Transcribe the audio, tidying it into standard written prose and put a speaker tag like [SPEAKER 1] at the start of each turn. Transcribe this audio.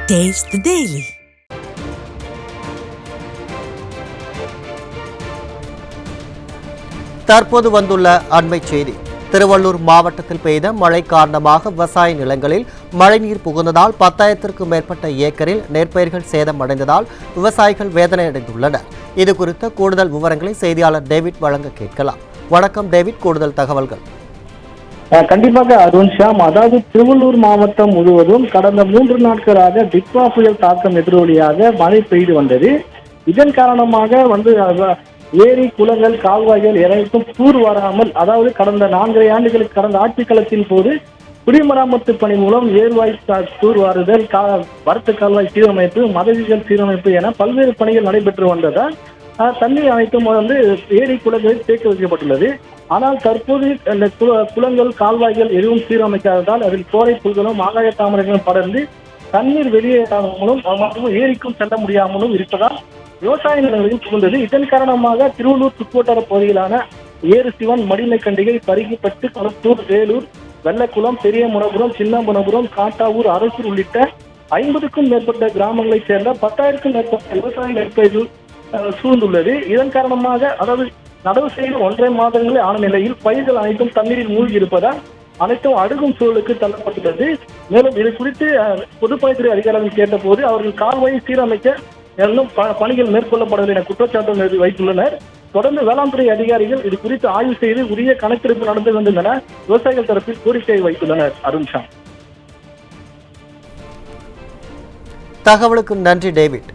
[SPEAKER 1] Taste the Daily.
[SPEAKER 2] தற்போது வந்துள்ள அண்மை செய்தி. திருவள்ளூர் மாவட்டத்தில் பெய்த மழை காரணமாக விவசாய நிலங்களில் மழைநீர் புகுந்ததால் 10,000க்கும் மேற்பட்ட ஏக்கரில் நெற்பயிர்கள் சேதமடைந்ததால் விவசாயிகள் வேதனையடைந்துள்ளனர். இது குறித்த கூடுதல் விவரங்களை செய்தியாளர் டேவிட் வழங்க கேட்கலாம். வணக்கம் டேவிட், கூடுதல் தகவல்கள்.
[SPEAKER 3] கண்டிப்பாக அருண் ஷாம். அதாவது திருவள்ளூர் மாவட்டம் முழுவதும் கடந்த 3 நாட்களாக டிக்வா புயல் தாக்கம் எதிரொலியாக மழை பெய்து வந்தது. இதன் காரணமாக ஏரி, குளங்கள், கால்வாய்கள் அனைத்தும் தூர் வராமல், அதாவது கடந்த 4 ஆண்டுகளுக்கு கடந்த ஆட்சிக்காலத்தின் போது குடிமராமத்து பணி மூலம் ஏர்வாய் தூர் வாருதல், வரத்து கால்வாய் சீரமைப்பு, மதகுகள் சீரமைப்பு என பல்வேறு பணிகள் நடைபெற்று வந்ததால் தண்ணீர் அனைத்தும் ஏரி, குளங்களில் தேக்க வைக்கப்பட்டுள்ளது. ஆனால் தற்போது இந்த குளங்கள், கால்வாய்கள் எதுவும் சீரமைக்காததால் அதில் கோரை புல்களும் ஆகாய தாமரைகளும் படர்ந்து தண்ணீர் வெளியேறாமலும் மற்றும் ஏரிக்கும் செல்ல முடியாமலும் இருப்பதால் விவசாய நிலங்களில் புகுந்தது. இதன் காரணமாக திருவள்ளூர் சுற்றுவட்டார பகுதியிலான ஏறு சிவன், மடிமைக்கண்டிகை, பருகிப்பட்டு, களத்தூர், வேலூர், வெள்ளக்குளம், பெரிய முனபுரம், சின்ன முனபுரம், காட்டாவூர், அரசூர் உள்ளிட்ட 50க்கும் மேற்பட்ட கிராமங்களைச் சேர்ந்த 10,000க்கும் மேற்பட்ட விவசாய நெற்பயிர்கள் சூழ்ந்துள்ளது. இதன் காரணமாக அதாவது நடவு செய்து 1.5 மாதங்களே ஆன நிலையில் பயிர்கள் அனைத்தும் தண்ணீரில் மூழ்கி இருப்பதால் அனைத்தும் அழுகும் சூழலுக்கு தள்ளப்பட்டுள்ளது. மேலும் இது குறித்து பொதுப்பணித்துறை அதிகாரிகள் கேட்டபோது அவர்கள் கால்வாயை சீரமைக்க இன்னும் பணிகள் மேற்கொள்ளப்படவில்லை என குற்றச்சாட்டு வைத்துள்ளனர். தொடர்ந்து வேளாண் துறை அதிகாரிகள் இது குறித்து ஆய்வு செய்து உரிய கணக்கெடுப்பு நடந்து வேண்டும் என விவசாயிகள் தரப்பில் கோரிக்கை வைத்துள்ளனர். அருண் ஷா.
[SPEAKER 2] தகவலுக்கு நன்றி டேவிட்.